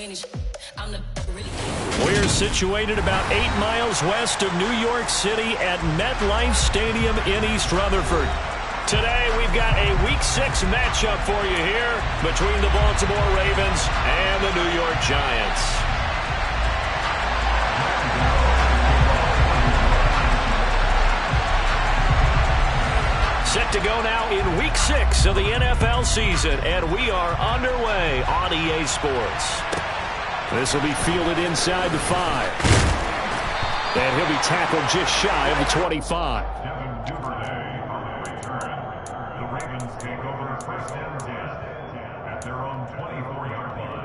We're situated about 8 miles west of New York City at MetLife Stadium in East Rutherford. Today, we've got a Week 6 matchup for you here between the Baltimore Ravens and the New York Giants. Set to go now in Week 6 of the NFL season, and we are underway on EA Sports. This will be fielded inside the 5. And he'll be tackled just shy of the 25. Devin Duvernay on the return. The Ravens take over first and 10 at their own 24-yard line.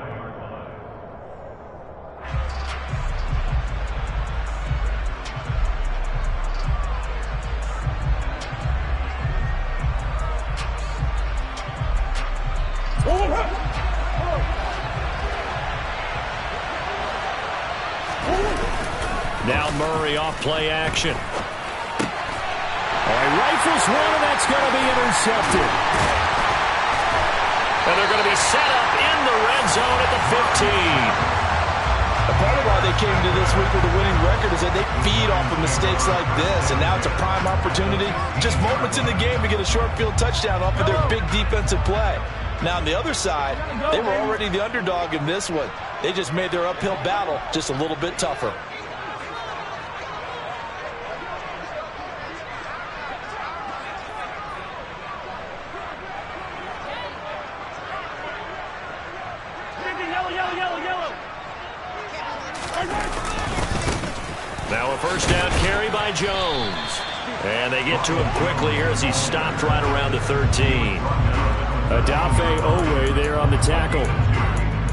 Now Murray off play action. He rifles one, and that's going to be intercepted. And they're going to be set up in the red zone at the 15. A part of why they came to this week with a winning record is that they feed off of mistakes like this, and now it's a prime opportunity. Just moments in the game to get a short field touchdown off of their big defensive play. Now, on the other side, they were already the underdog in this one. They just made their uphill battle just a little bit tougher. Now a first down carry by Jones. And they get to him quickly here as he stopped right around the 13. Odafe Oweh there on the tackle.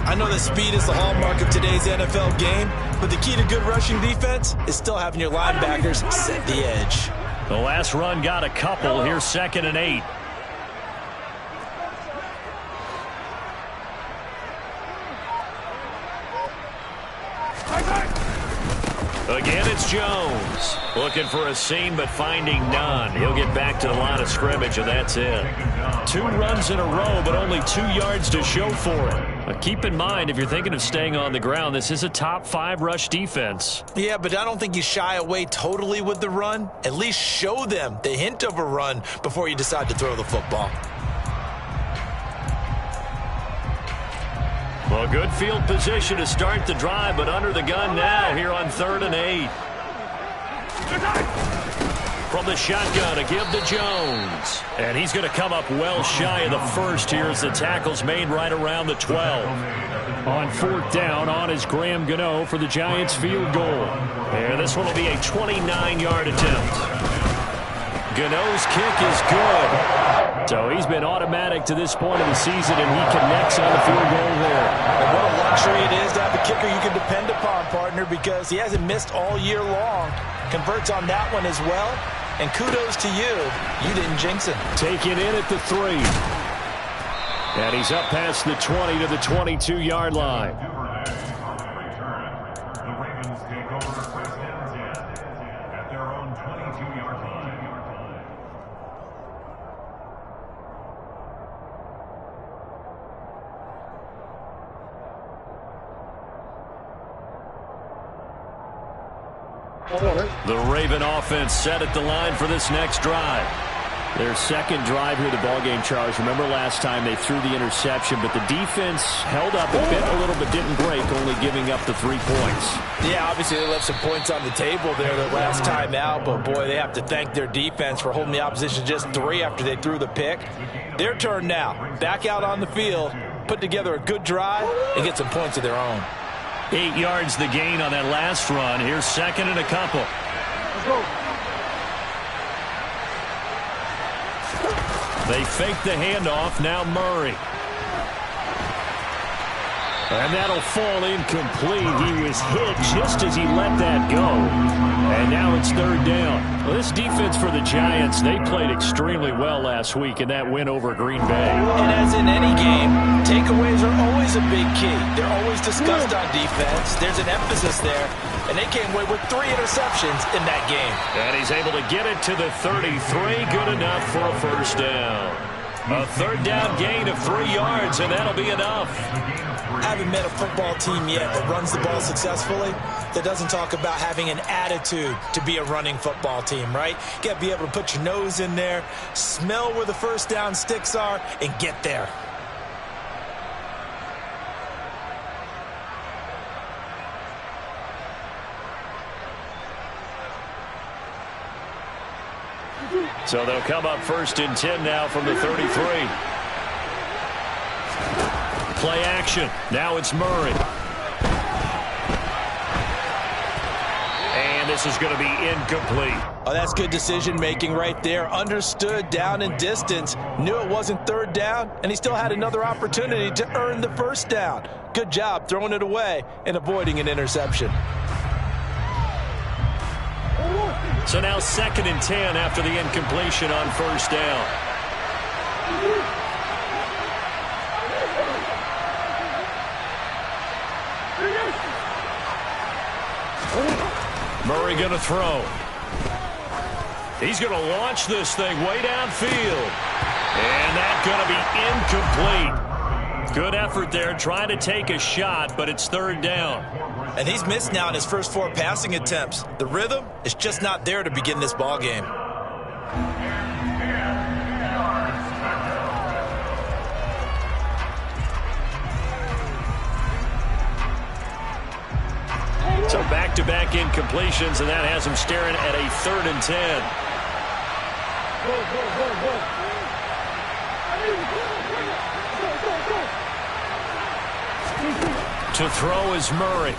I know that speed is the hallmark of today's NFL game, but the key to good rushing defense is still having your linebackers set the edge. The last run got a couple. Here's 2nd and 8. Again, it's Jones. Looking for a seam, but finding none. He'll get back to the line of scrimmage, and that's it. 2 runs in a row, but only 2 yards to show for it. Keep in mind, if you're thinking of staying on the ground, this is a top 5 rush defense. Yeah, but I don't think you shy away totally with the run. At least show them the hint of a run before you decide to throw the football. Well, good field position to start the drive, but under the gun now here on 3rd and 8. From the shotgun, a give to Jones. And he's going to come up well shy of the first here as the tackle's made right around the 12. On 4th down, on is Graham Gano for the Giants field goal. And this one will be a 29-yard attempt. Gano's kick is good. So he's been automatic to this point of the season, and he connects on the field goal there. And what a luxury it is to have a kicker you can depend upon, partner, because he hasn't missed all year long. Converts on that one as well. And kudos to you. You didn't jinx him. Taken in at the 3. And he's up past the 20 to the 22-yard line. The Ravens take over first and 10 at their own 22-yard line. The Raven offense set at the line for this next drive. Their second drive here of the ballgame, Charles. Remember last time they threw the interception, but the defense held up a bit, a little, but didn't break, only giving up the 3 points. Yeah, obviously they left some points on the table there the last time out, but boy, they have to thank their defense for holding the opposition just 3 after they threw the pick. Their turn now. Back out on the field, put together a good drive, and get some points of their own. 8 yards the gain on that last run. Here's 2nd and a couple. Let's go. They fake the handoff. Now Murray. And that'll fall incomplete. He was hit just as he let that go. And now it's 3rd down. Well, this defense for the Giants, they played extremely well last week in that win over Green Bay. And as in any game, takeaways are always a big key. They're always discussed on defense. There's an emphasis there. And they came away with 3 interceptions in that game. And he's able to get it to the 33. Good enough for a first down. A 3rd down gain of 3 yards, and that'll be enough. I haven't met a football team yet that runs the ball successfully that doesn't talk about having an attitude to be a running football team, right? You got to be able to put your nose in there, smell where the first down sticks are, and get there. So they'll come up 1st and 10 now from the 33. Play action. Now it's Murray. And this is going to be incomplete. Oh, that's good decision-making right there. Understood down and distance. Knew it wasn't 3rd down, and he still had another opportunity to earn the 1st down. Good job throwing it away and avoiding an interception. So now 2nd and 10 after the incompletion on 1st down. Murray going to throw. He's going to launch this thing way downfield. And that's going to be incomplete. Good effort there trying to take a shot, but it's 3rd down. And he's missed now in his first 4 passing attempts. The rhythm is just not there to begin this ball game. So back-to-back incompletions, and that has him staring at a 3rd and 10. To throw is Murray.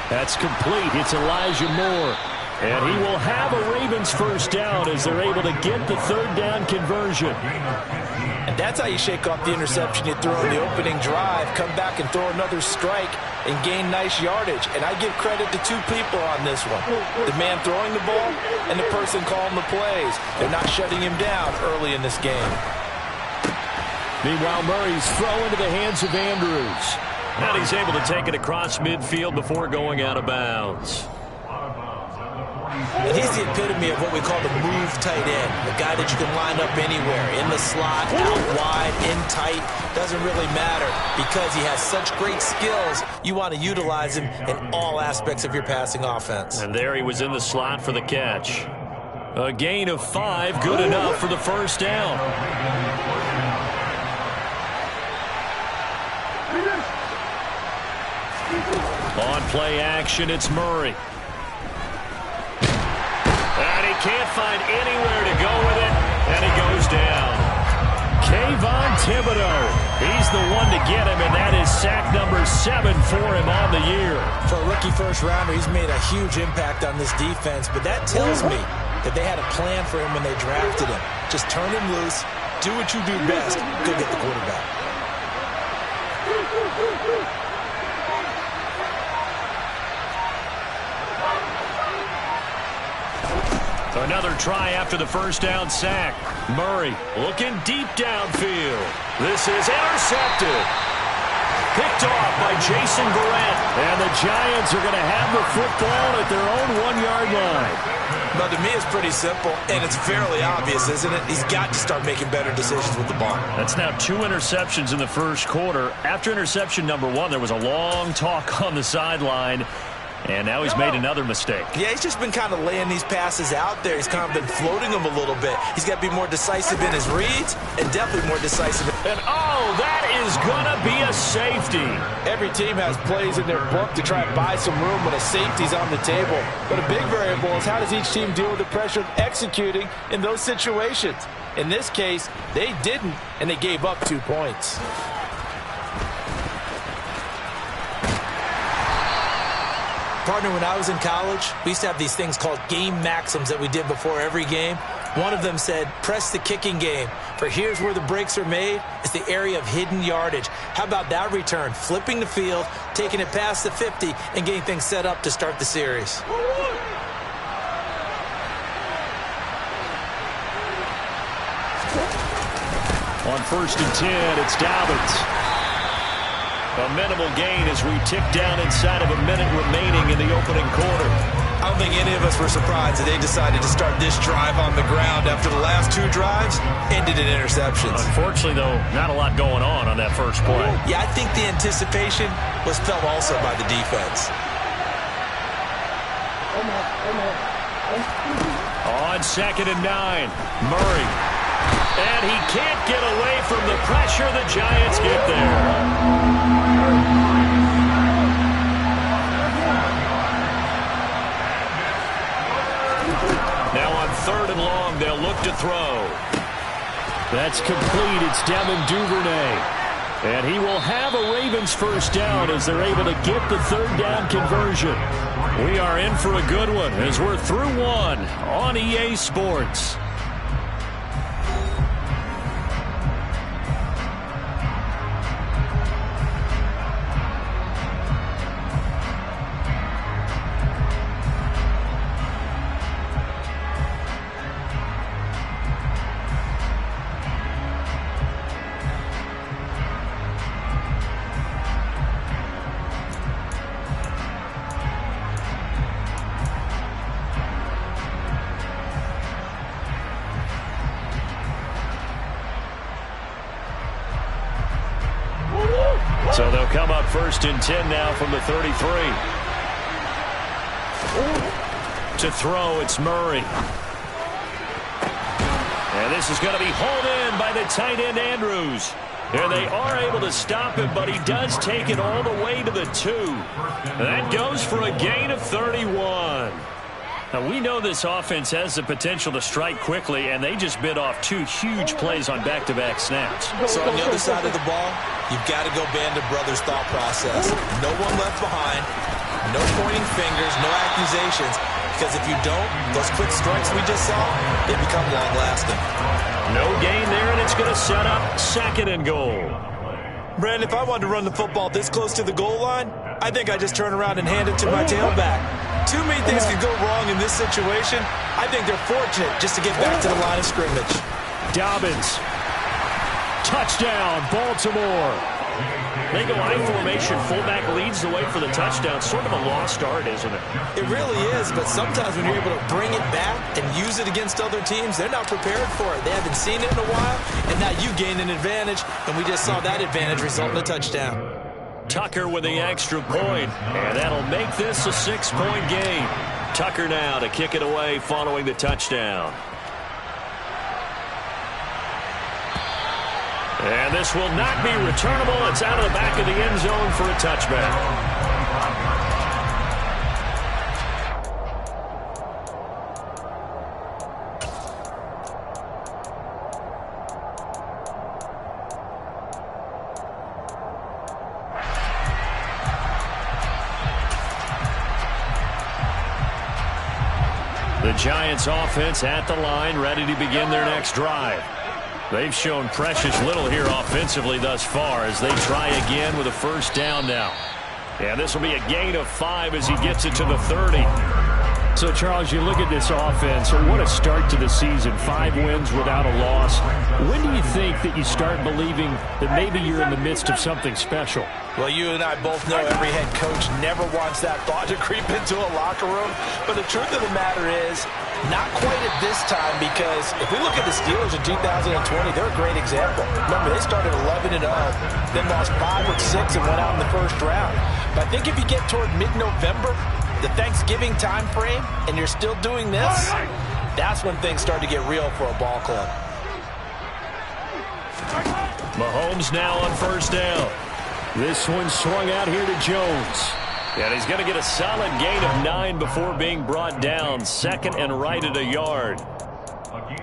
That's complete. It's Elijah Moore. And he will have a Ravens 1st down as they're able to get the 3rd down conversion. And that's how you shake off the interception you throw in the opening drive, come back and throw another strike and gain nice yardage. And I give credit to 2 people on this one. The man throwing the ball and the person calling the plays. They're not shutting him down early in this game. Meanwhile, Murray's throw into the hands of Andrews. And he's able to take it across midfield before going out of bounds. And he's the epitome of what we call the move tight end. A guy that you can line up anywhere, in the slot, out wide, in tight. Doesn't really matter because he has such great skills. You want to utilize him in all aspects of your passing offense. And there he was in the slot for the catch. A gain of 5, good enough for the 1st down. On play action, it's Murray. And he can't find anywhere to go with it, and he goes down. Kayvon Thibodeaux, he's the one to get him, and that is sack number 7 for him on the year. For a rookie 1st rounder, he's made a huge impact on this defense, but that tells me that they had a plan for him when they drafted him. Just turn him loose, do what you do best, go get the quarterback. Another try after the 1st down sack. Murray looking deep downfield. This is intercepted. Picked off by Jason Verrett. And the Giants are going to have the football at their own 1-yard line. But to me, it's pretty simple, and it's fairly obvious, isn't it? He's got to start making better decisions with the ball. That's now 2 interceptions in the 1st quarter. After interception number 1, there was a long talk on the sideline. And now he's made another mistake. Yeah, he's just been kind of laying these passes out there. He's kind of been floating them a little bit. He's got to be more decisive in his reads and definitely more decisive. And, oh, that is going to be a safety. Every team has plays in their book to try and buy some room when a safety's on the table. But a big variable is how does each team deal with the pressure of executing in those situations. In this case, they didn't, and they gave up 2 points. Partner, when I was in college, we used to have these things called game maxims that we did before every game. One of them said, press the kicking game, for here's where the breaks are made. It's the area of hidden yardage. How about that return? Flipping the field, taking it past the 50, and getting things set up to start the series. On 1st and 10, it's Dobbins. A minimal gain as we tick down inside of a minute remaining in the opening quarter. I don't think any of us were surprised that they decided to start this drive on the ground after the last 2 drives ended in interceptions. Unfortunately, though, not a lot going on that first play. Yeah, I think the anticipation was felt also by the defense. On 2nd and 9, Murray. And he can't get away from the pressure. The Giants get there. Now on 3rd and long, they'll look to throw. That's complete. It's Devin Duvernay. And he will have a Ravens first down as they're able to get the 3rd down conversion. We are in for a good one as we're through 1 on EA Sports. So they'll come up 1st and 10 now from the 33. To throw, it's Murray. And this is going to be hauled in by the tight end Andrews. And they are able to stop him, but he does take it all the way to the 2. That goes for a gain of 31. Now, we know this offense has the potential to strike quickly, and they just bit off 2 huge plays on back-to-back snaps. So on the other side of the ball, you've got to go Band of Brothers thought process. No one left behind, no pointing fingers, no accusations, because if you don't, those quick strikes we just saw, they become long-lasting. No gain there, and it's going to set up 2nd and goal. Brandon, if I wanted to run the football this close to the goal line, I think I just turn around and hand it to my tailback. Too many things could go wrong in this situation. I think they're fortunate just to get back to the line of scrimmage. Dobbins. Touchdown, Baltimore. They go I formation. Fullback leads the way for the touchdown. Sort of a lost art, isn't it? It really is, but sometimes when you're able to bring it back and use it against other teams, they're not prepared for it. They haven't seen it in a while, and now you gain an advantage, and we just saw that advantage result in a touchdown. Tucker with the extra point, and that'll make this a 6-point game. Tucker now to kick it away following the touchdown. And this will not be returnable. It's out of the back of the end zone for a touchback. The Giants offense at the line, ready to begin their next drive. They've shown precious little here offensively thus far as they try again with a first down now. And this will be a gain of 5 as he gets it to the 30. So, Charles, you look at this offense, what a start to the season. 5 wins without a loss. When do you think that you start believing that maybe you're in the midst of something special? Well, you and I both know every head coach never wants that thought to creep into a locker room. But the truth of the matter is, not quite at this time, because if we look at the Steelers in 2020, they're a great example. Remember, they started 11-0, then lost 5 or 6 and went out in the first round. But I think if you get toward mid-November, the Thanksgiving time frame, and you're still doing this, that's when things start to get real for a ball club. Mahomes now on first down. This one swung out here to Jones. And he's going to get a solid gain of 9 before being brought down. 2nd and right at a yard.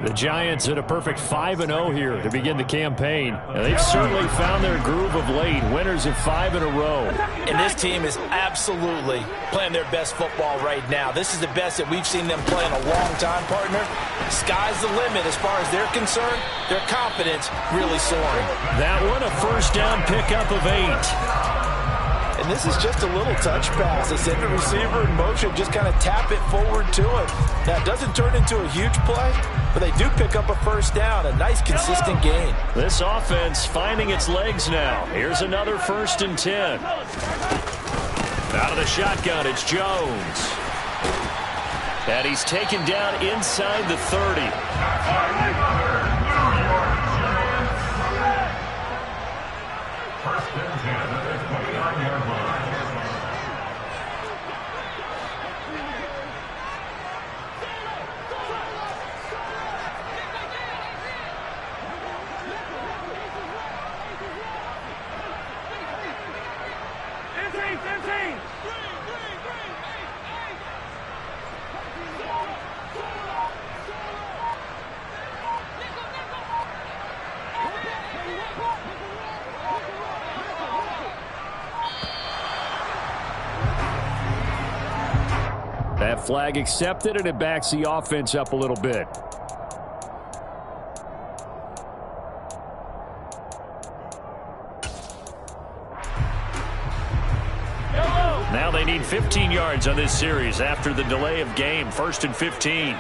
The Giants at a perfect 5-0 here to begin the campaign. And they've certainly found their groove of late. Winners of 5 in a row. And this team is absolutely playing their best football right now. This is the best that we've seen them play in a long time, partner. Sky's the limit as far as they're concerned. Their confidence really soaring. That one a first down pickup of 8. And this is just a little touch pass. They send the receiver in motion, just kind of tap it forward to him. Now, it doesn't turn into a huge play, but they do pick up a first down. A nice, consistent gain. This offense finding its legs now. Here's another 1st and 10. Out of the shotgun, it's Jones. And he's taken down inside the 30. First and 10 at the 29-yard line. That flag accepted, and it backs the offense up a little bit. Now they need 15 yards on this series after the delay of game. 1st and 15.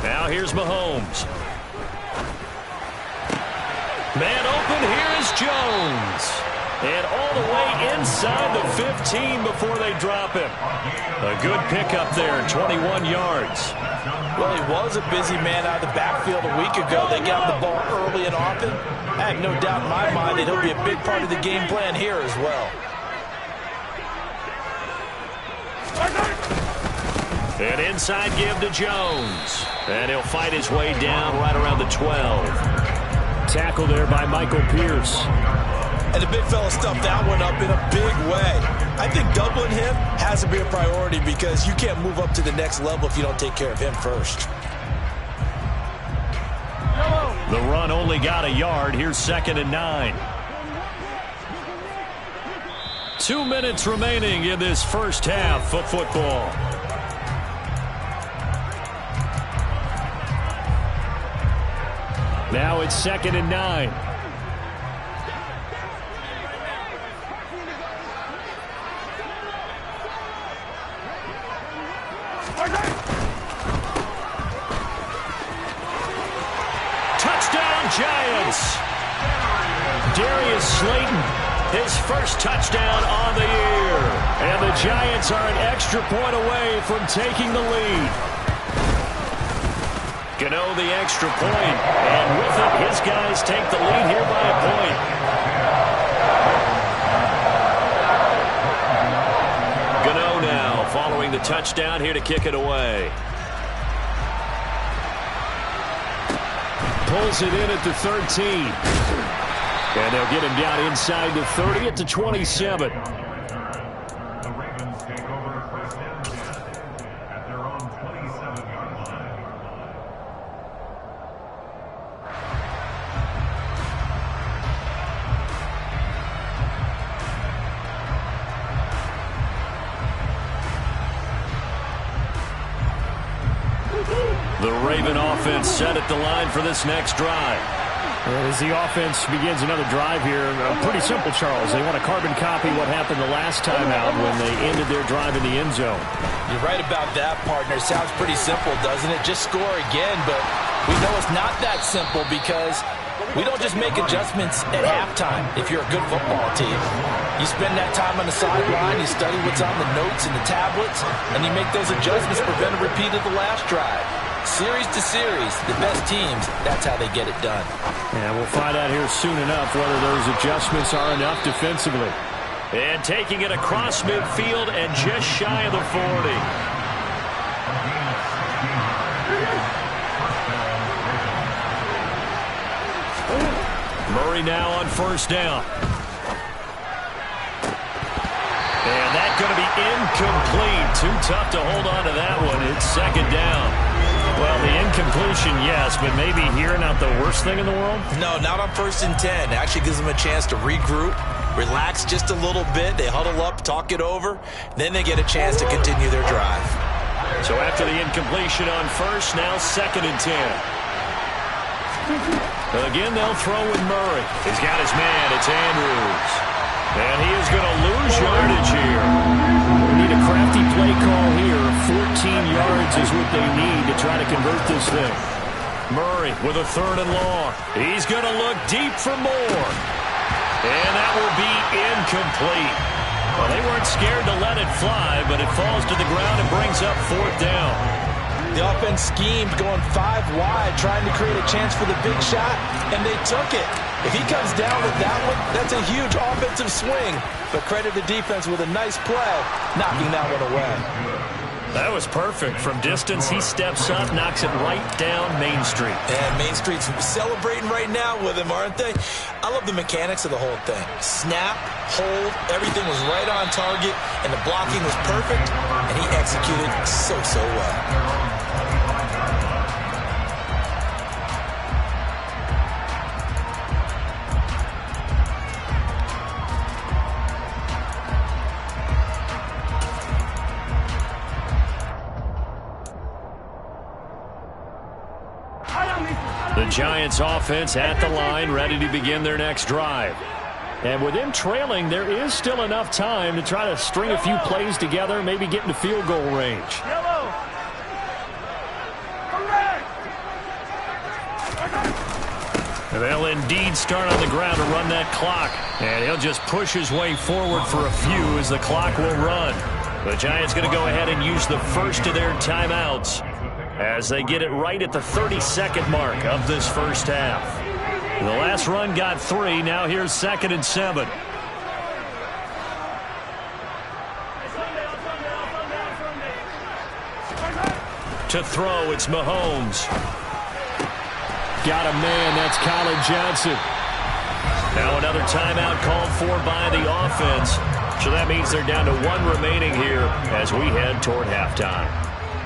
Now here's Mahomes. Man open, here is Jones. And all the way inside the 15 before they drop him. A good pickup there, 21 yards. Well, he was a busy man out of the backfield a week ago. They got him the ball early and often. I have no doubt in my mind that he'll be a big part of the game plan here as well. An inside give to Jones. And he'll fight his way down right around the 12. Tackle there by Michael Pierce. And the big fella stuffed that one up in a big way. I think doubling him has to be a priority because you can't move up to the next level if you don't take care of him first. The run only got a yard. Here's 2nd and 9. 2 minutes remaining in this first half of football. Now it's 2nd and 9. Touchdown, Giants. Darius Slayton, his first touchdown on the year. And the Giants are an extra point away from taking the lead. Gano the extra point, and with it, his guys take the lead here by a point. Gano now following the touchdown here to kick it away. Pulls it in at the 13. And they'll get him down inside the 30 at the 27. The Ravens take over 1st and 10 at their own 27-yard line. The Raven offense set at the line for this next drive. And as the offense begins another drive here, pretty simple, Charles. They want to carbon copy what happened the last time out when they ended their drive in the end zone. You're right about that, partner. Sounds pretty simple, doesn't it? Just score again, but we know it's not that simple because we don't just make adjustments at halftime if you're a good football team. You spend that time on the sideline, you study what's on the notes and the tablets, and you make those adjustments to prevent a repeat of the last drive. Series to series, the best teams, that's how they get it done. And we'll find out here soon enough whether those adjustments are enough defensively. And taking it across midfield and just shy of the 40. Murray now on 1st down. And that's going to be incomplete. Too tough to hold on to that one. It's 2nd down. Well, the incompletion, yes, but maybe here not the worst thing in the world? No, not on 1st and 10. It actually gives them a chance to regroup, relax just a little bit. They huddle up, talk it over. Then they get a chance to continue their drive. So after the incompletion on 1st, now 2nd and 10. Again, they'll throw with Murray. He's got his man. It's Andrews. And he is going to lose yardage here. We need a crafty play call here. 14 yards is what they need to try to convert this thing. Murray with a 3rd and long. He's going to look deep for more. And that will be incomplete. Well, they weren't scared to let it fly, but it falls to the ground and brings up 4th down. The offense schemed going 5 wide, trying to create a chance for the big shot, and they took it. If he comes down with that one, that's a huge offensive swing. But credit the defense with a nice play, knocking that one away. That was perfect. From distance, he steps up, knocks it right down Main Street. And Main Street's celebrating right now with him, aren't they? I love the mechanics of the whole thing. Snap, hold, everything was right on target, and the blocking was perfect, and he executed so well. The Giants offense at the line, ready to begin their next drive. And with them trailing, there is still enough time to try to string a few plays together, maybe get into field goal range. And they'll indeed start on the ground to run that clock. And he'll just push his way forward for a few as the clock will run. The Giants going to go ahead and use the first of their timeouts as they get it right at the 32nd mark of this first half. The last run got 3. Now here's 2nd and 7. To throw, it's Mahomes. Got a man, that's Colin Johnson. Now another timeout called for by the offense. So that means they're down to 1 remaining here as we head toward halftime.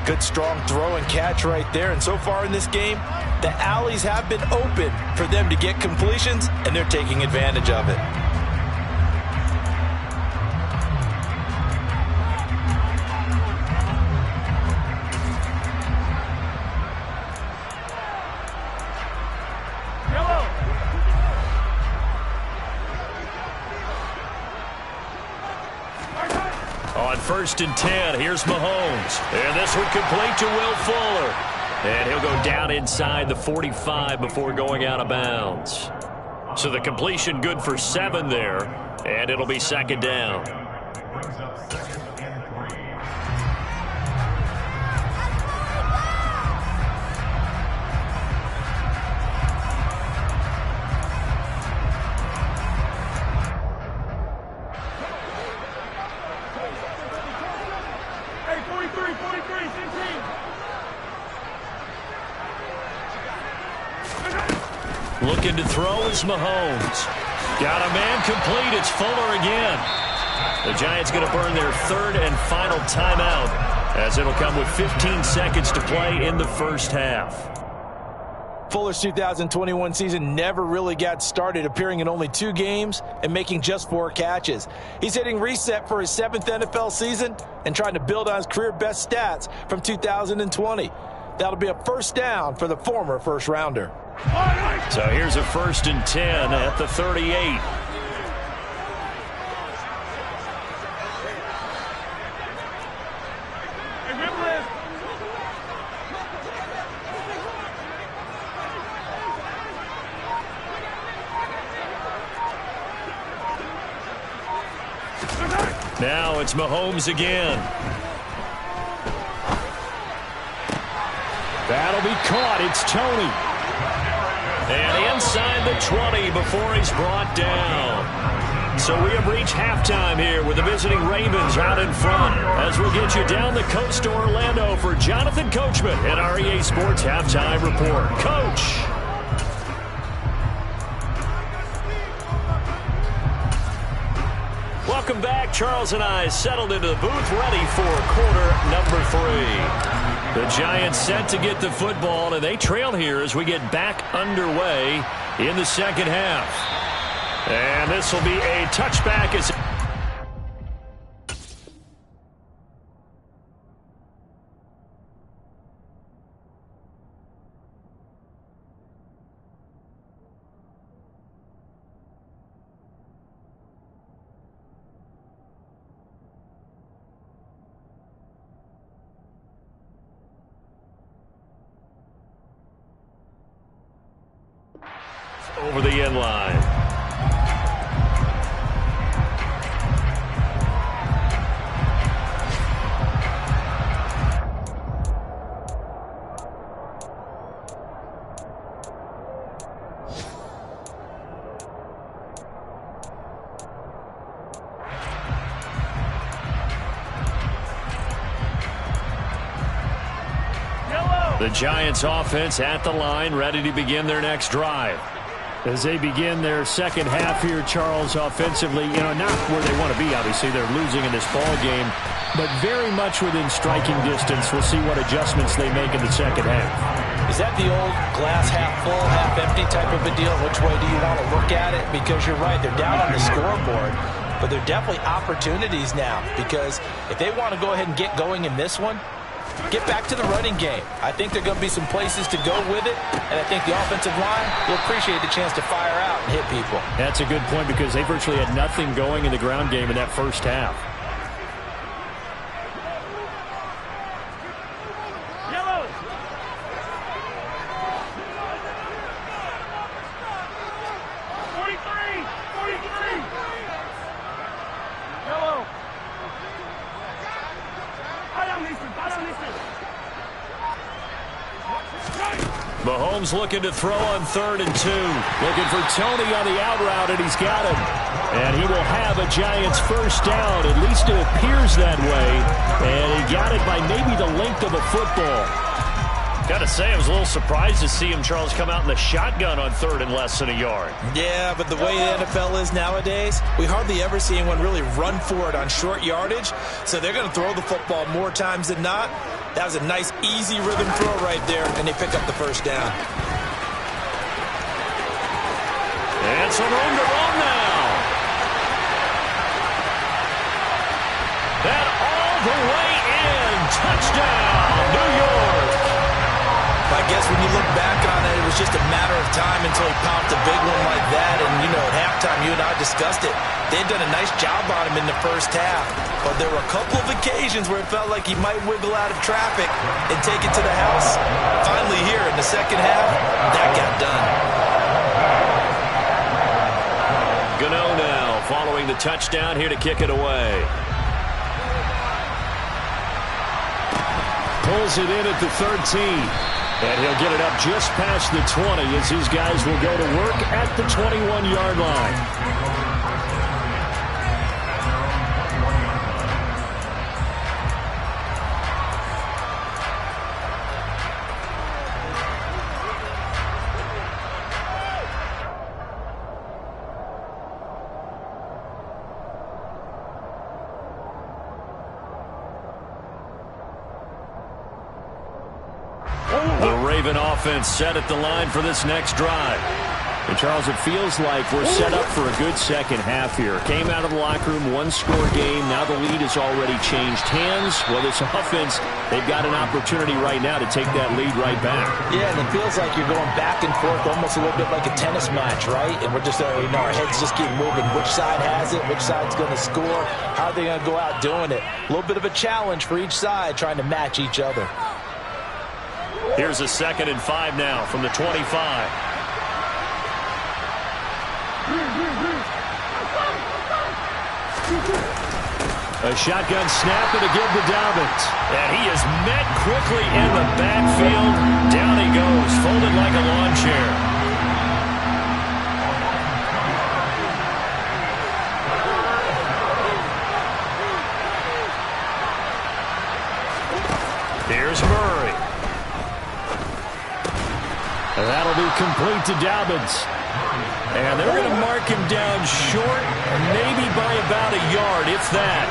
Good strong throw and catch right there. And so far in this game, the alleys have been open for them to get completions, and they're taking advantage of it. On 1st and 10, here's Mahomes. And this one complete to Will Fuller. And he'll go down inside the 45 before going out of bounds. So the completion good for 7 there. And it'll be 2nd down. Brings up 2nd and 3. Looking to throw is Mahomes. Got a man complete. It's Fuller again. The Giants going to burn their 3rd and final timeout as it'll come with 15 seconds to play in the first half. Fuller's 2021 season never really got started, appearing in only 2 games and making just 4 catches. He's hitting reset for his 7th NFL season and trying to build on his career best stats from 2020. That'll be a first down for the former first-rounder. So here's a 1st and 10 at the 38. Now it's Mahomes again. That'll be caught. It's Tony. And inside the 20 before he's brought down. So we have reached halftime here with the visiting Ravens out in front. As we'll get you down the coast to Orlando for Jonathan Coachman at our EA Sports Halftime Report. Coach. Welcome back. Charles and I settled into the booth ready for quarter number 3. The Giants set to get the football, and they trail here as we get back underway in the second half. And this will be a touchback as over the end line. The Giants offense at the line, ready to begin their next drive. As they begin their second half here, Charles, offensively, not where they want to be, obviously. They're losing in this ball game, but very much within striking distance. We'll see what adjustments they make in the second half. Is that the old glass half full, half empty type of a deal? Which way do you want to look at it? Because you're right, they're down on the scoreboard, but they're definitely opportunities now, because if they want to go ahead and get going in this one, get back to the running game. I think there are going to be some places to go with it, and I think the offensive line will appreciate the chance to fire out and hit people. That's a good point, because they virtually had nothing going in the ground game in that first half. Mahomes looking to throw on 3rd and 2. Looking for Tony on the out route, and he's got him. And he will have a Giants first down. At least it appears that way. And he got it by maybe the length of a football. Got to say, I was a little surprised to see him, Charles, come out in the shotgun on 3rd and less than a yard. Yeah, but the way the NFL is nowadays, we hardly ever see anyone really run for it on short yardage. So they're going to throw the football more times than not. That was a nice, easy rhythm throw right there, and they pick up the first down. And some room to run now. And all the way in. Touchdown, New York. I guess when you look back on it, it was just a matter of time until he popped a big one like that. And, at halftime, you and I discussed it. They had done a nice job on him in the first half. But there were a couple of occasions where it felt like he might wiggle out of traffic and take it to the house. Finally here in the second half, that got done. Gano now following the touchdown here to kick it away. Pulls it in at the 13. And he'll get it up just past the 20 as these guys will go to work at the 21-yard line. The Raven offense set at the line for this next drive. And Charles, it feels like we're set up for a good second half here. Came out of the locker room, one-score game. Now the lead has already changed hands. Well, this offense, they've got an opportunity right now to take that lead right back. Yeah, and it feels like you're going back and forth almost a little bit like a tennis match, right? And we're just, our heads just keep moving. Which side has it? Which side's going to score? How are they going to go out doing it? A little bit of a challenge for each side trying to match each other. Here's a 2nd and 5 now from the 25. A shotgun snap and a give to Dobbins. And he is met quickly in the backfield. Down he goes, folded like a lawn chair. Here's Murray. And that'll be complete to Dobbins. And they're going to mark him down short, maybe by about a yard, if that.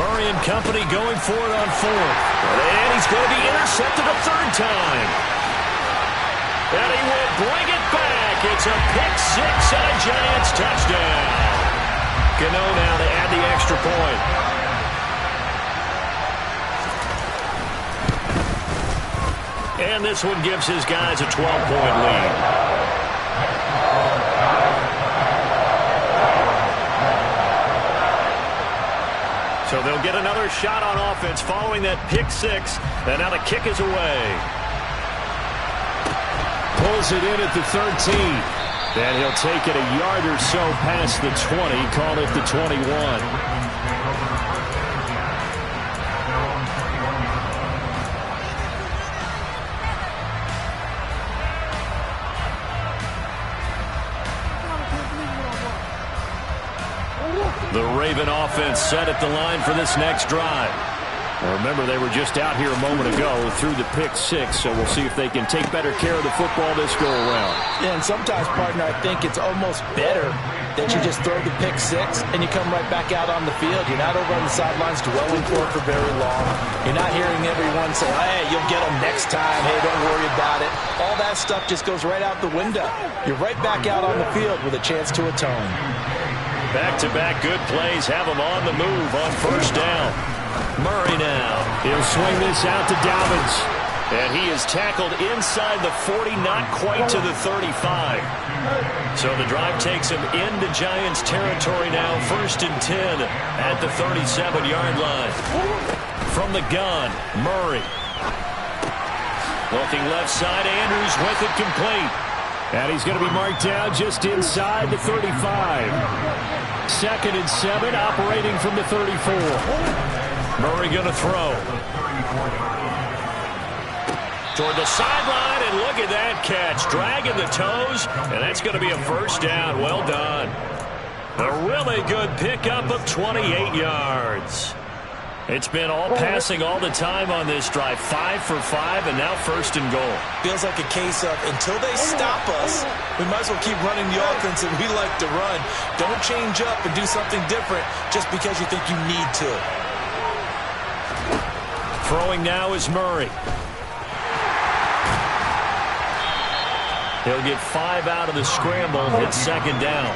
Murray and company going for it on 4th. And he's going to be intercepted a 3rd time. And he will bring it back. It's a pick 6 and a Giants touchdown. Gano now to add the extra point. And this one gives his guys a 12-point lead. So they'll get another shot on offense following that pick 6. And now the kick is away. Pulls it in at the 13. And he'll take it a yard or so past the 20. Call it the 21. The Raven offense set at the line for this next drive. Well, remember, they were just out here a moment ago through the pick six, so we'll see if they can take better care of the football this go-around. Yeah, and sometimes, partner, I think it's almost better that you just throw the pick six and you come right back out on the field. You're not over on the sidelines dwelling for very long. You're not hearing everyone say, hey, you'll get them next time. Hey, don't worry about it. All that stuff just goes right out the window. You're right back out on the field with a chance to atone. Back-to-back good plays have them on the move on first down. Murray now. He'll swing this out to Dobbins. And he is tackled inside the 40, not quite to the 35. So the drive takes him into Giants territory now. 1st and 10 at the 37-yard line. From the gun, Murray. Looking left side, Andrews with it complete. And he's going to be marked down just inside the 35. 2nd and 7, operating from the 34. Murray going to throw. Toward the sideline, and look at that catch. Dragging the toes, and that's going to be a first down. Well done. A really good pickup of 28 yards. It's been all passing all the time on this drive. 5 for 5, and now 1st and goal. Feels like a case of until they stop us, we might as well keep running the offense that we like to run. Don't change up and do something different just because you think you need to. Throwing now is Murray. He'll get 5 out of the scramble. It's 2nd down.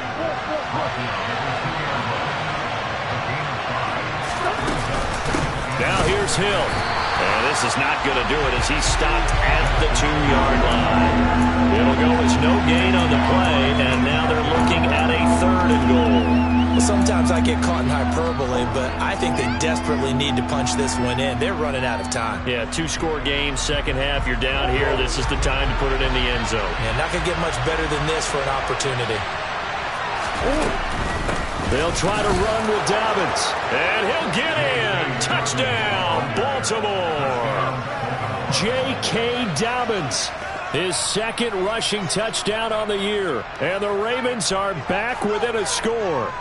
Now here's Hill. And this is not going to do it as he's stopped at the 2-yard line. It'll go as no gain on the play, and now they're looking at a 3rd and goal. Well, sometimes I get caught in hyperbole, but I think they desperately need to punch this one in. They're running out of time. Yeah, 2-score game, second half. You're down here. This is the time to put it in the end zone. Yeah, not going to get much better than this for an opportunity. They'll try to run with Dobbins. And he'll get in. Touchdown, Baltimore. J.K. Dobbins. His 2nd rushing touchdown on the year. And the Ravens are back within a score.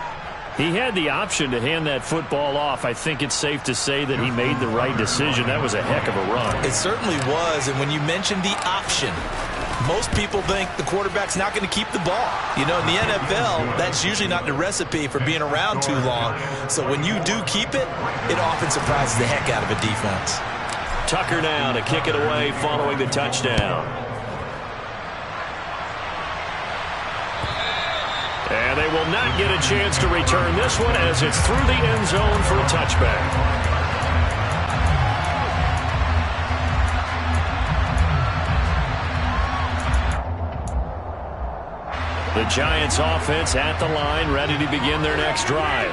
He had the option to hand that football off. I think it's safe to say that he made the right decision. That was a heck of a run. It certainly was. And when you mentioned the option, most people think the quarterback's not going to keep the ball. You know, in the NFL, that's usually not the recipe for being around too long. So when you do keep it, it often surprises the heck out of a defense. Tucker now to kick it away following the touchdown. And they will not get a chance to return this one as it's through the end zone for a touchback. The Giants offense at the line, ready to begin their next drive.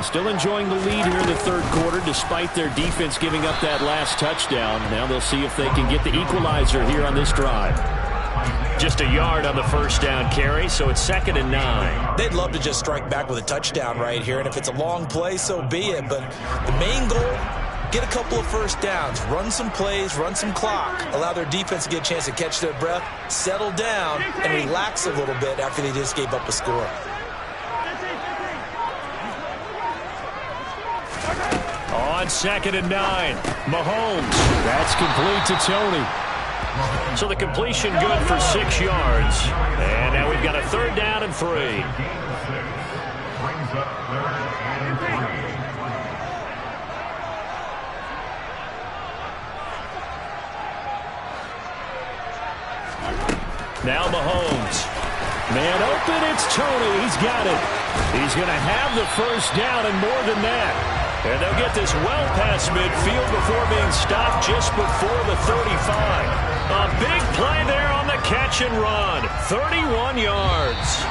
Still enjoying the lead here in the 3rd quarter despite their defense giving up that last touchdown. Now they'll see if they can get the equalizer here on this drive. Just a yard on the first down carry, so it's 2nd and 9. They'd love to just strike back with a touchdown right here, and if it's a long play, so be it. But the main goal, get a couple of first downs, run some plays, run some clock, allow their defense to get a chance to catch their breath, settle down, and relax a little bit after they just gave up a score. On 2nd and 9, Mahomes. That's complete to Tony. So the completion good for 6 yards. And now we've got a 3rd down and 3. Now Mahomes. Man open, it's Tony. He's got it. He's going to have the first down and more than that. And they'll get this well past midfield before being stopped just before the 35. A big play there on the catch and run. 31 yards.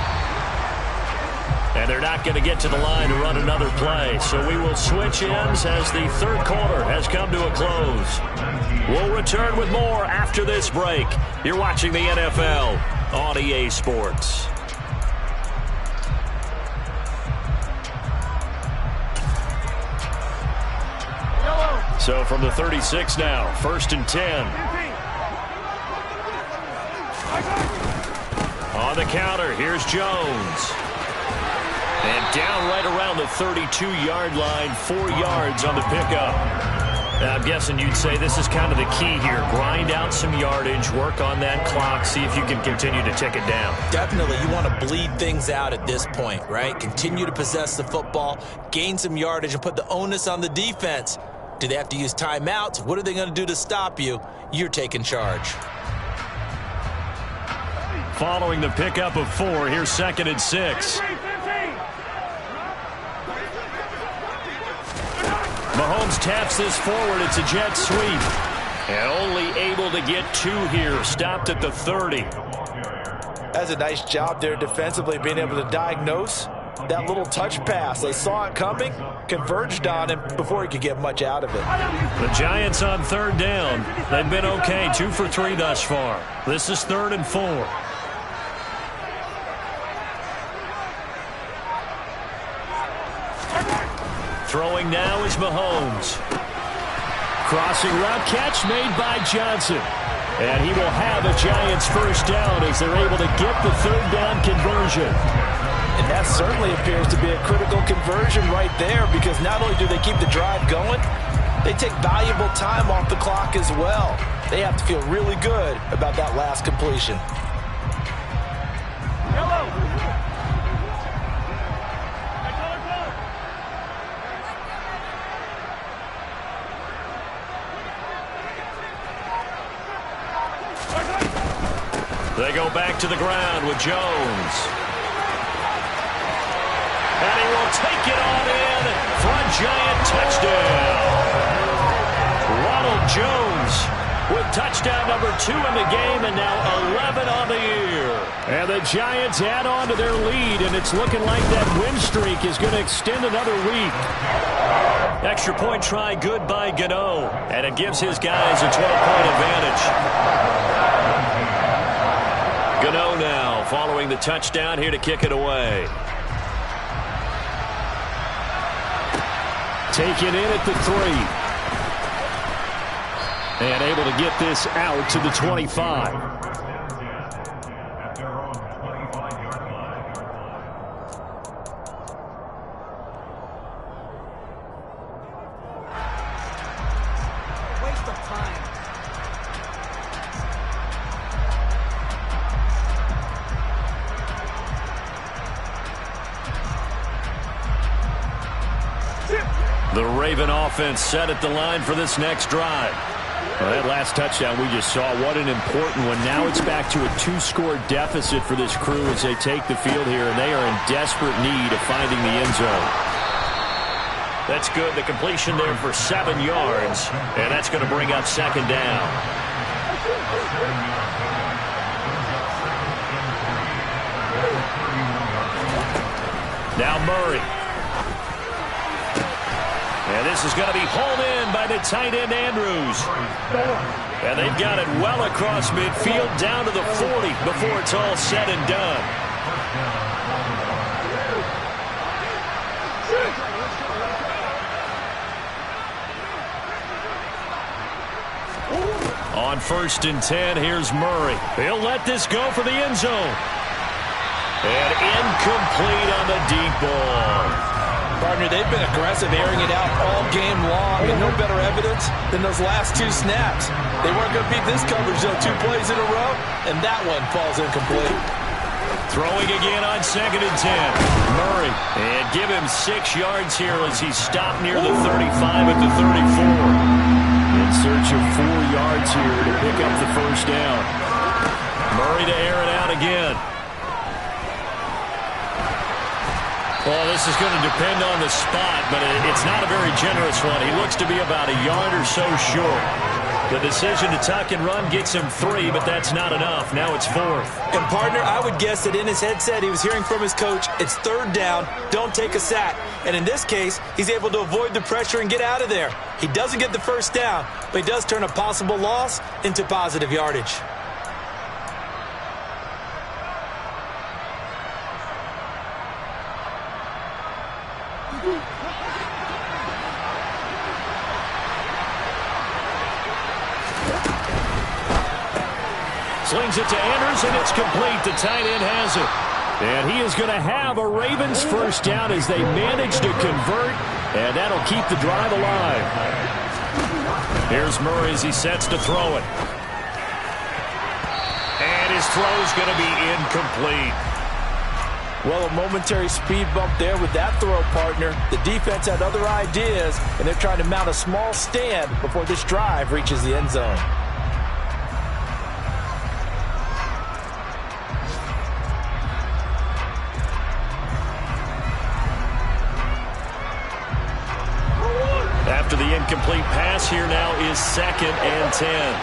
And they're not going to get to the line to run another play. So we will switch ends as the 3rd quarter has come to a close. We'll return with more after this break. You're watching the NFL on EA Sports. So from the 36 now, 1st and 10. On the counter, here's Jones. And down right around the 32-yard line, 4 yards on the pickup. Now, I'm guessing you'd say this is kind of the key here. Grind out some yardage, work on that clock, see if you can continue to tick it down. Definitely. You want to bleed things out at this point, right? Continue to possess the football, gain some yardage, and put the onus on the defense. Do they have to use timeouts? What are they going to do to stop you? You're taking charge. Following the pickup of 4, here's 2nd and 6. Mahomes taps this forward. It's a jet sweep. And only able to get 2 here. Stopped at the 30. That's a nice job there defensively, being able to diagnose that little touch pass. They saw it coming, converged on him before he could get much out of it. The Giants on 3rd down. They've been okay, 2 for 3 thus far. This is 3rd and 4. Throwing now is Mahomes. Crossing route catch made by Johnson. And he will have a Giants first down as they're able to get the 3rd down conversion. And that certainly appears to be a critical conversion right there, because not only do they keep the drive going, they take valuable time off the clock as well. They have to feel really good about that last completion. They go back to the ground with Jones. And he will take it on in for a Giant touchdown. Ronald Jones with touchdown number 2 in the game, and now 11 on the year. And the Giants add on to their lead, and it's looking like that win streak is going to extend another week. Extra point try good by Gano, and it gives his guys a 12-point advantage. Gano now following the touchdown, here to kick it away. Taken in at the 3. And able to get this out to the 25. The Raven offense set at the line for this next drive. Well, that last touchdown we just saw, what an important one. Now it's back to a 2-score deficit for this crew as they take the field here, and they are in desperate need of finding the end zone. That's good. The completion there for 7 yards, and that's going to bring up 2nd down. Now Murray. And this is going to be hauled in by the tight end, Andrews. And they've got it well across midfield down to the 40 before it's all said and done. On 1st and 10, here's Murray. He'll let this go for the end zone. And incomplete on the deep ball. Partner, they've been aggressive, airing it out all game long, and no better evidence than those last 2 snaps. They weren't going to beat this coverage, though, 2 plays in a row, and that one falls incomplete. Throwing again on 2nd and 10. Murray, and give him 6 yards here as he's stopped near the 35 at the 34. In search of 4 yards here to pick up the first down. Murray to air it out again. Well, this is going to depend on the spot, but it's not a very generous one. He looks to be about a yard or so short. The decision to tuck and run gets him 3, but that's not enough. Now it's 4th. And, partner, I would guess that in his headset he was hearing from his coach, it's 3rd down, don't take a sack. And in this case, he's able to avoid the pressure and get out of there. He doesn't get the first down, but he does turn a possible loss into positive yardage. Slings it to Andrews, and it's complete. The tight end has it. And he is going to have a Ravens first down as they manage to convert, and that'll keep the drive alive. Here's Murray as he sets to throw it. And his throw's going to be incomplete. Well, a momentary speed bump there with that throw, partner. The defense had other ideas, and they're trying to mount a small stand before this drive reaches the end zone. After the incomplete pass, here now is 2nd and 10.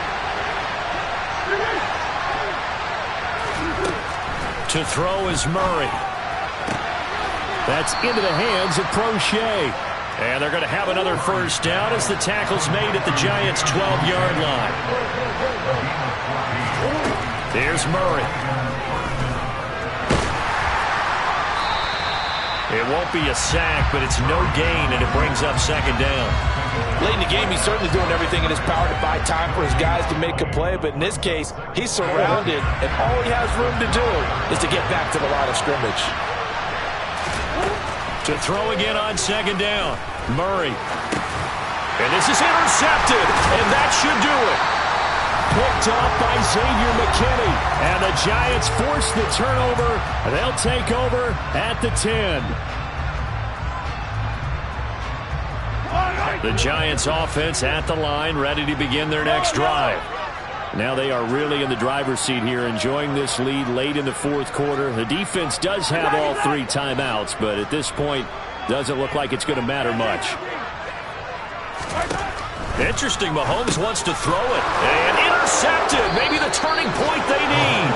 To throw is Murray. That's into the hands of Prochet. And they're going to have another first down as the tackle's made at the Giants' 12-yard line. Here's Murray. It won't be a sack, but it's no gain, and it brings up 2nd down. Late in the game, he's certainly doing everything in his power to buy time for his guys to make a play, but in this case, he's surrounded, and all he has room to do is to get back to the line of scrimmage. To throw again on 2nd down, Murray. And this is intercepted, and that should do it. Picked off by Xavier McKinney, and the Giants force the turnover. They'll take over at the 10. The Giants offense at the line, ready to begin their next drive. Now they are really in the driver's seat here, enjoying this lead late in the 4th quarter. The defense does have all 3 timeouts, but at this point, doesn't look like it's going to matter much. Interesting, Mahomes wants to throw it. And intercepted. Maybe the turning point they need.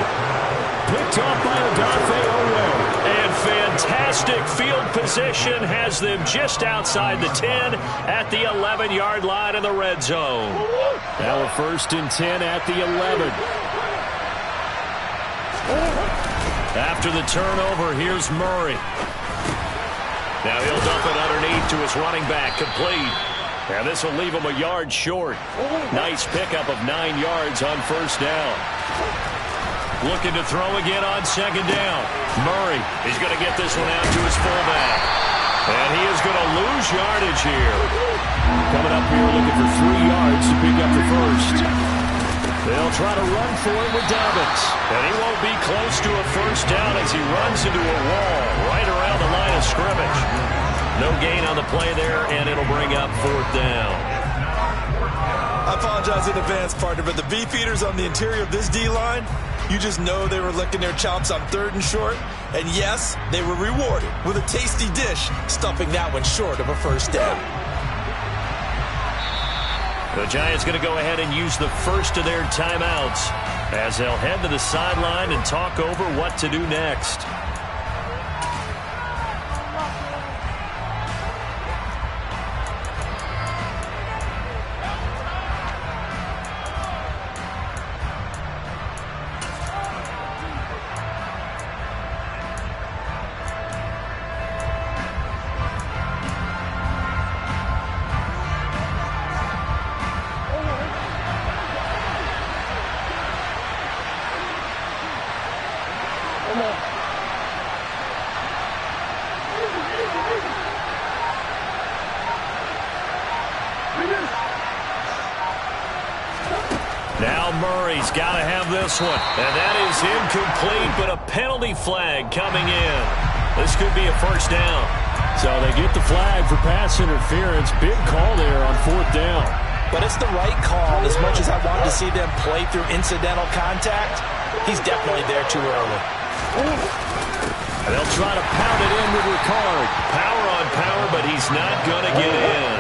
Picked off by Odafe Oweh. And fantastic field position has them just outside the 10 at the 11-yard line in the red zone. Now a 1st and 10 at the 11. After the turnover, here's Murray. Now he'll dump it underneath to his running back, complete. And this will leave him a yard short. Nice pickup of 9 yards on 1st down. Looking to throw again on 2nd down. Murray is going to get this one out to his fullback. And he is going to lose yardage here. Coming up here looking for 3 yards to pick up the 1st. They'll try to run for it with Dobbins. And he won't be close to a 1st down as he runs into a wall right around the line of scrimmage. No gain on the play there, and it'll bring up 4th down. I apologize in advance, partner, but the beefeaters on the interior of this D-line, you just know they were licking their chops on 3rd and short. And yes, they were rewarded with a tasty dish, stuffing that one short of a 1st down. The Giants going to go ahead and use the first of their timeouts as they'll head to the sideline and talk over what to do next. Now Murray's got to have this one. And that is incomplete, but a penalty flag coming in. This could be a 1st down. So they get the flag for pass interference. Big call there on 4th down. But it's the right call. As much as I wanted to see them play through incidental contact, he's definitely there too early. And they'll try to pound it in with Ricard. Power on power, but he's not going to get in.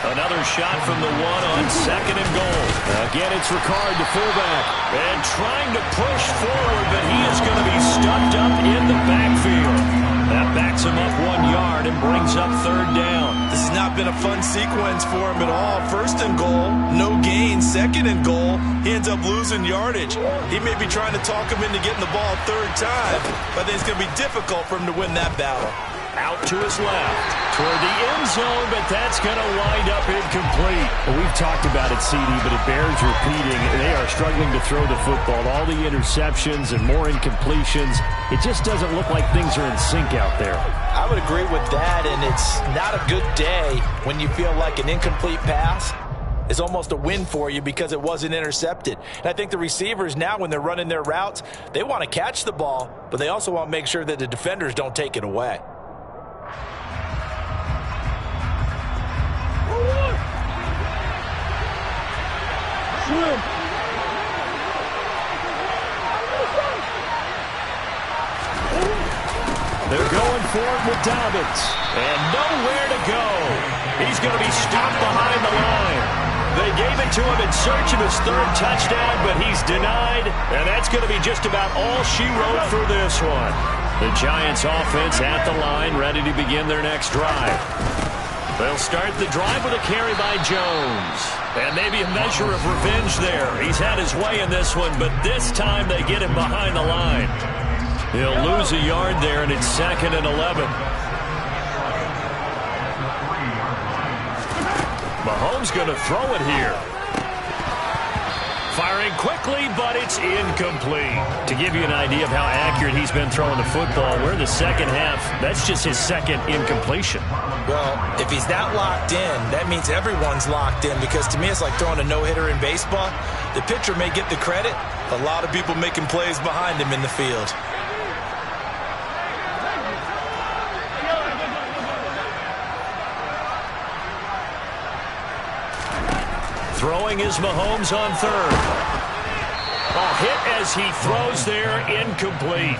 Another shot from the 1 on 2nd and goal. Again, it's Ricard, the fullback. And trying to push forward, but he is going to be stuffed up in the backfield. That backs him up 1 yard and brings up 3rd down. This has not been a fun sequence for him at all. 1st and goal, no gain. 2nd and goal, he ends up losing yardage. He may be trying to talk him into getting the ball 3rd time, but I think it's going to be difficult for him to win that battle. Out to his left. Toward the end zone, but that's going to wind up incomplete. Well, we've talked about it, CD, but it bears repeating. They are struggling to throw the football. All the interceptions and more incompletions. It just doesn't look like things are in sync out there. I would agree with that, and it's not a good day when you feel like an incomplete pass is almost a win for you because it wasn't intercepted. And I think the receivers now, when they're running their routes, they want to catch the ball, but they also want to make sure that the defenders don't take it away. They're going for it with Dobbins. And nowhere to go. He's going to be stopped behind the line. They gave it to him in search of his third touchdown, but he's denied. And that's going to be just about all she wrote for this one. The Giants offense at the line, ready to begin their next drive. They'll start the drive with a carry by Jones. And maybe a measure of revenge there. He's had his way in this one, but this time they get him behind the line. He'll lose a yard there, and it's 2nd and 11. Mahomes going to throw it here. Firing quickly, but it's incomplete. To give you an idea of how accurate he's been throwing the football, we're in the second half. That's just his second incompletion. Well, if he's that locked in, that means everyone's locked in, because to me it's like throwing a no-hitter in baseball. The pitcher may get the credit. A lot of people making plays behind him in the field. Throwing is Mahomes on third. A hit as he throws there, incomplete.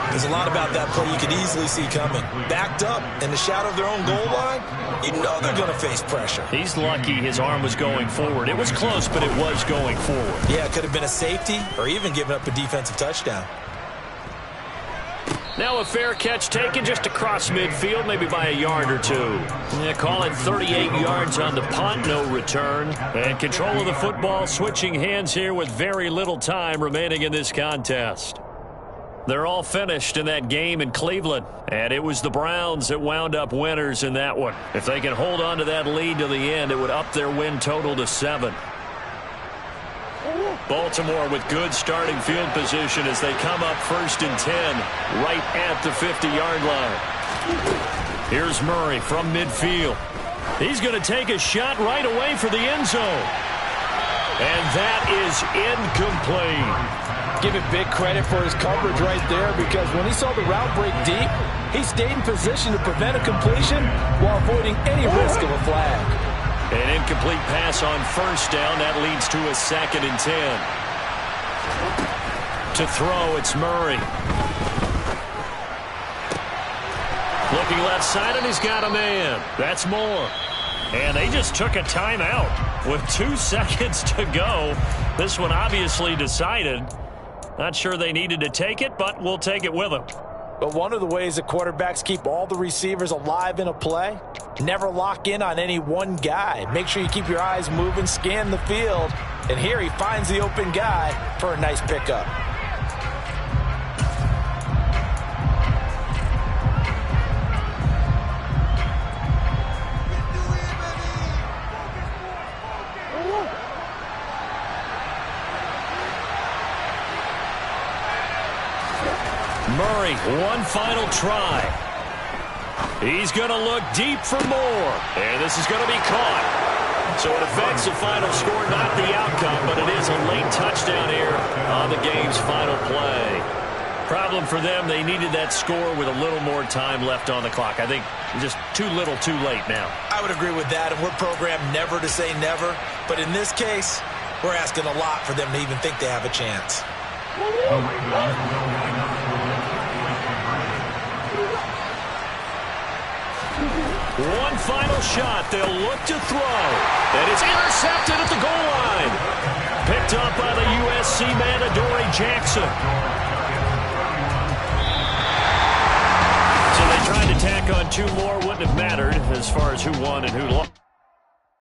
There's a lot about that play you could easily see coming. Backed up in the shadow of their own goal line, you know they're going to face pressure. He's lucky his arm was going forward. It was close, but it was going forward. Yeah, it could have been a safety or even given up a defensive touchdown. Now a fair catch taken just across midfield, maybe by a yard or two. Yeah, call it 38 yards on the punt, no return. And control of the football, switching hands here with very little time remaining in this contest. They're all finished in that game in Cleveland. And it was the Browns that wound up winners in that one. If they can hold on to that lead to the end, it would up their win total to 7. Baltimore with good starting field position as they come up 1st and 10 right at the 50-yard line. Here's Murray from midfield. He's going to take a shot right away for the end zone. And that is incomplete. Give it big credit for his coverage right there, because when he saw the route break deep, he stayed in position to prevent a completion while avoiding any risk of a flag. An incomplete pass on 1st down. That leads to a 2nd and 10. To throw, it's Murray. Looking left side, and he's got a man. That's Moore. And they just took a timeout with 2 seconds to go. This one obviously decided. Not sure they needed to take it, but we'll take it with them. But one of the ways that quarterbacks keep all the receivers alive in a play, never lock in on any one guy. Make sure you keep your eyes moving, scan the field. And here he finds the open guy for a nice pickup. Murray, one final try. He's going to look deep for more. And this is going to be caught. So it affects the final score, not the outcome, but it is a late touchdown here on the game's final play. Problem for them, they needed that score with a little more time left on the clock. I think just too little too late now. I would agree with that, and we're programmed never to say never. But in this case, we're asking a lot for them to even think they have a chance. One final shot. They'll look to throw. And it's intercepted at the goal line. Picked up by the USC man, Adoree Jackson. So they tried to tack on 2 more. Wouldn't have mattered as far as who won and who lost.